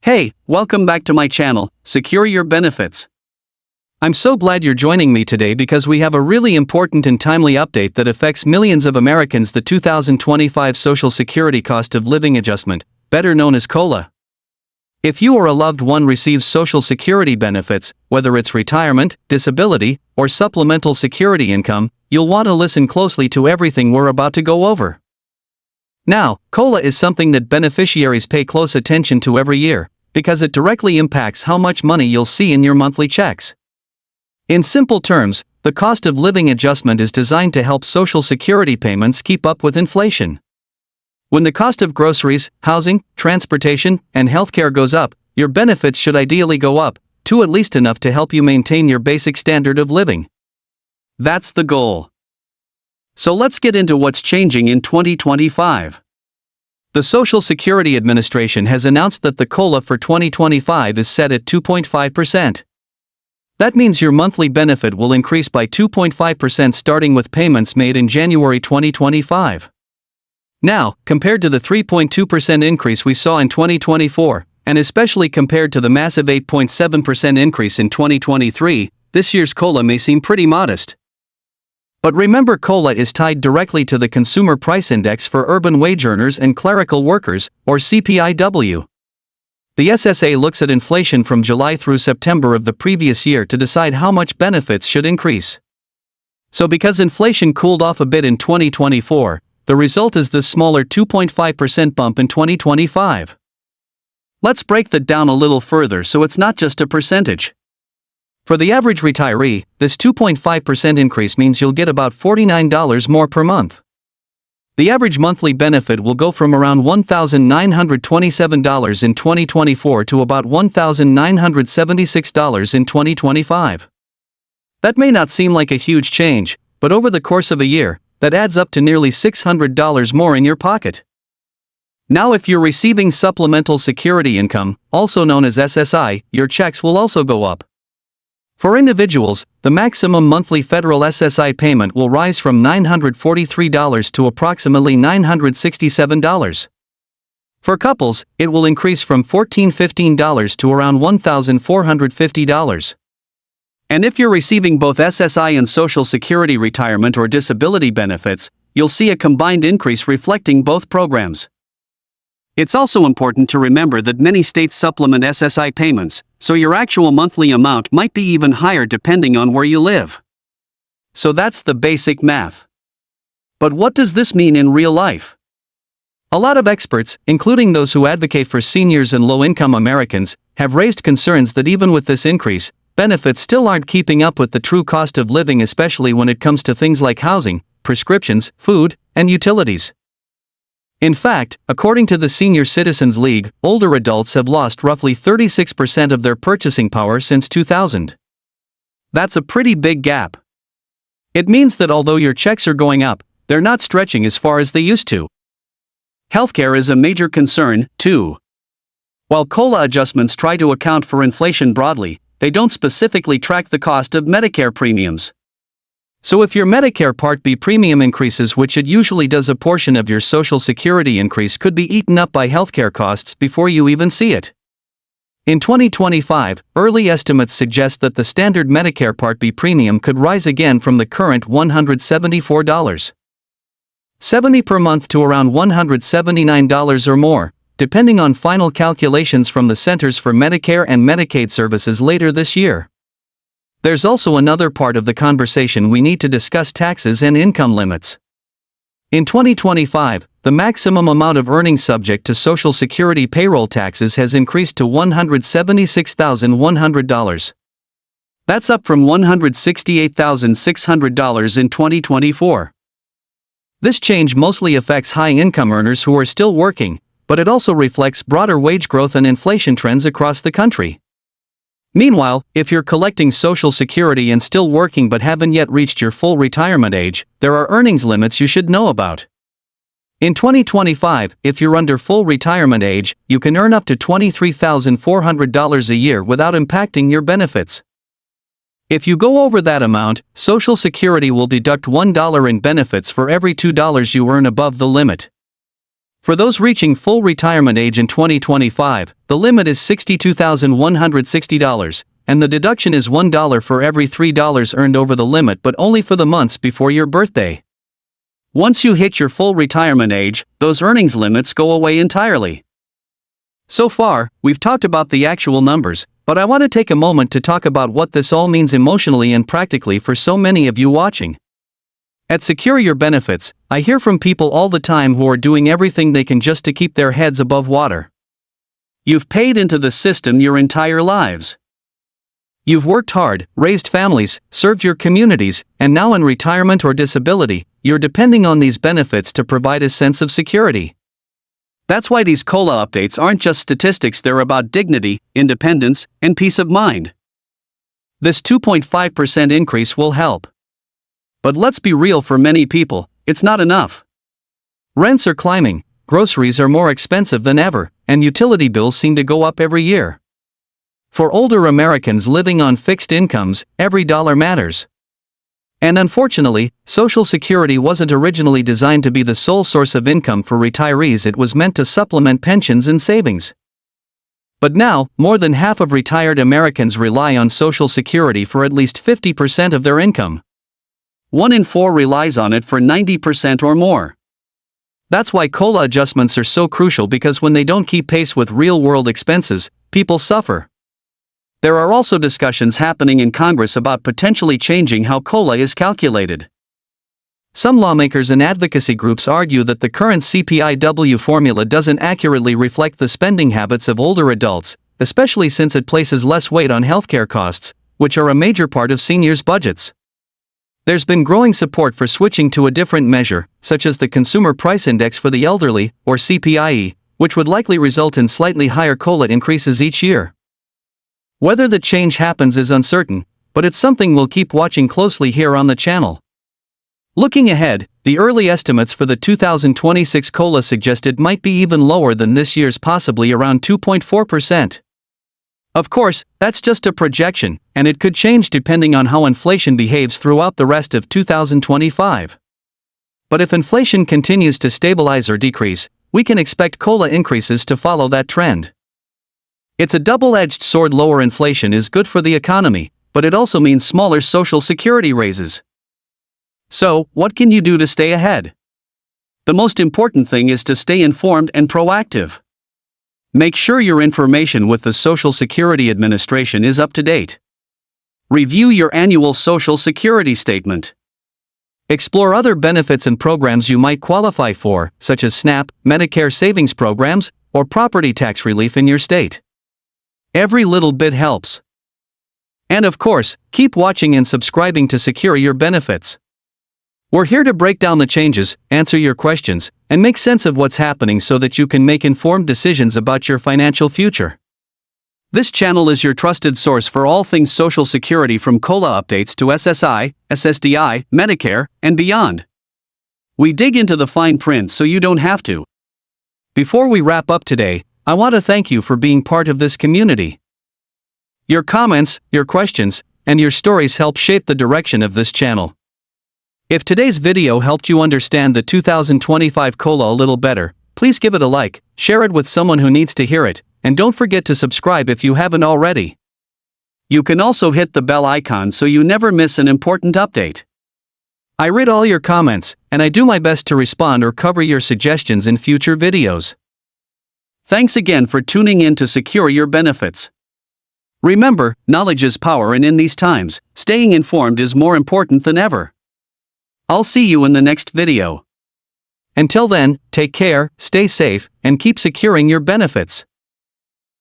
Hey, welcome back to my channel, Secure Your Benefits. I'm so glad you're joining me today because we have a really important and timely update that affects millions of Americans: the 2025 Social Security Cost of Living Adjustment, better known as COLA. If you or a loved one receives Social Security benefits, whether it's retirement, disability, or supplemental security income, you'll want to listen closely to everything we're about to go over. Now, COLA is something that beneficiaries pay close attention to every year, because it directly impacts how much money you'll see in your monthly checks. In simple terms, the cost of living adjustment is designed to help Social Security payments keep up with inflation. When the cost of groceries, housing, transportation, and healthcare goes up, your benefits should ideally go up, to at least enough to help you maintain your basic standard of living. That's the goal. So let's get into what's changing in 2025. The Social Security Administration has announced that the COLA for 2025 is set at 2.5%. That means your monthly benefit will increase by 2.5% starting with payments made in January 2025. Now, compared to the 3.2% increase we saw in 2024, and especially compared to the massive 8.7% increase in 2023, this year's COLA may seem pretty modest. But remember, COLA is tied directly to the Consumer Price Index for urban wage earners and clerical workers, or CPIW. The SSA looks at inflation from July through September of the previous year to decide how much benefits should increase. So because inflation cooled off a bit in 2024, the result is this smaller 2.5% bump in 2025. Let's break that down a little further so it's not just a percentage. For the average retiree, this 2.5% increase means you'll get about $49 more per month. The average monthly benefit will go from around $1,927 in 2024 to about $1,976 in 2025. That may not seem like a huge change, but over the course of a year, that adds up to nearly $600 more in your pocket. Now, if you're receiving supplemental security income, also known as SSI, your checks will also go up. For individuals, the maximum monthly federal SSI payment will rise from $943 to approximately $967. For couples, it will increase from $1,415 to around $1,450. And if you're receiving both SSI and Social Security retirement or disability benefits, you'll see a combined increase reflecting both programs. It's also important to remember that many states supplement SSI payments, so your actual monthly amount might be even higher depending on where you live. So that's the basic math. But what does this mean in real life? A lot of experts, including those who advocate for seniors and low-income Americans, have raised concerns that even with this increase, benefits still aren't keeping up with the true cost of living, especially when it comes to things like housing, prescriptions, food, and utilities. In fact, according to the Senior Citizens League, older adults have lost roughly 36% of their purchasing power since 2000. That's a pretty big gap. It means that although your checks are going up, they're not stretching as far as they used to. Healthcare is a major concern, too. While COLA adjustments try to account for inflation broadly, they don't specifically track the cost of Medicare premiums. So if your Medicare Part B premium increases, which it usually does, a portion of your Social Security increase could be eaten up by healthcare costs before you even see it. In 2025, early estimates suggest that the standard Medicare Part B premium could rise again from the current $174.70 per month to around $179 or more, depending on final calculations from the Centers for Medicare and Medicaid Services later this year. There's also another part of the conversation we need to discuss: taxes and income limits. In 2025, the maximum amount of earnings subject to Social Security payroll taxes has increased to $176,100. That's up from $168,600 in 2024. This change mostly affects high-income earners who are still working, but it also reflects broader wage growth and inflation trends across the country. Meanwhile, if you're collecting Social Security and still working but haven't yet reached your full retirement age, there are earnings limits you should know about. In 2025, if you're under full retirement age, you can earn up to $23,400 a year without impacting your benefits. If you go over that amount, Social Security will deduct $1 in benefits for every $2 you earn above the limit. For those reaching full retirement age in 2025, the limit is $62,160, and the deduction is $1 for every $3 earned over the limit, but only for the months before your birthday. Once you hit your full retirement age, those earnings limits go away entirely. So far, we've talked about the actual numbers, but I want to take a moment to talk about what this all means emotionally and practically for so many of you watching. At Secure Your Benefits, I hear from people all the time who are doing everything they can just to keep their heads above water. You've paid into the system your entire lives. You've worked hard, raised families, served your communities, and now in retirement or disability, you're depending on these benefits to provide a sense of security. That's why these COLA updates aren't just statistics, they're about dignity, independence, and peace of mind. This 2.5% increase will help. But let's be real, for many people, it's not enough. Rents are climbing, groceries are more expensive than ever, and utility bills seem to go up every year. For older Americans living on fixed incomes, every dollar matters. And unfortunately, Social Security wasn't originally designed to be the sole source of income for retirees. It was meant to supplement pensions and savings. But now, more than half of retired Americans rely on Social Security for at least 50% of their income. 1 in 4 relies on it for 90% or more. That's why COLA adjustments are so crucial, because when they don't keep pace with real-world expenses, people suffer. There are also discussions happening in Congress about potentially changing how COLA is calculated. Some lawmakers and advocacy groups argue that the current SSDI formula doesn't accurately reflect the spending habits of older adults, especially since it places less weight on healthcare costs, which are a major part of seniors' budgets. There's been growing support for switching to a different measure, such as the Consumer Price Index for the elderly, or CPIE, which would likely result in slightly higher COLA increases each year. Whether the change happens is uncertain, but it's something we'll keep watching closely here on the channel. Looking ahead, the early estimates for the 2026 COLA suggested might be even lower than this year's, possibly around 2.4%. Of course, that's just a projection, and it could change depending on how inflation behaves throughout the rest of 2025. But if inflation continues to stabilize or decrease, we can expect COLA increases to follow that trend. It's a double-edged sword. Lower inflation is good for the economy, but it also means smaller Social Security raises. So, what can you do to stay ahead? The most important thing is to stay informed and proactive. Make sure your information with the Social Security Administration is up to date. Review your annual Social Security statement. Explore other benefits and programs you might qualify for, such as SNAP, Medicare savings programs, or property tax relief in your state. Every little bit helps. And of course, keep watching and subscribing to Secure Your Benefits. We're here to break down the changes, answer your questions, and make sense of what's happening so that you can make informed decisions about your financial future. This channel is your trusted source for all things Social Security, from COLA updates to SSI, SSDI, Medicare, and beyond. We dig into the fine print so you don't have to. Before we wrap up today, I want to thank you for being part of this community. Your comments, your questions, and your stories help shape the direction of this channel. If today's video helped you understand the 2025 COLA a little better, please give it a like, share it with someone who needs to hear it, and don't forget to subscribe if you haven't already. You can also hit the bell icon so you never miss an important update. I read all your comments, and I do my best to respond or cover your suggestions in future videos. Thanks again for tuning in to Secure Your Benefits. Remember, knowledge is power, and in these times, staying informed is more important than ever. I'll see you in the next video. Until then, take care, stay safe, and keep securing your benefits.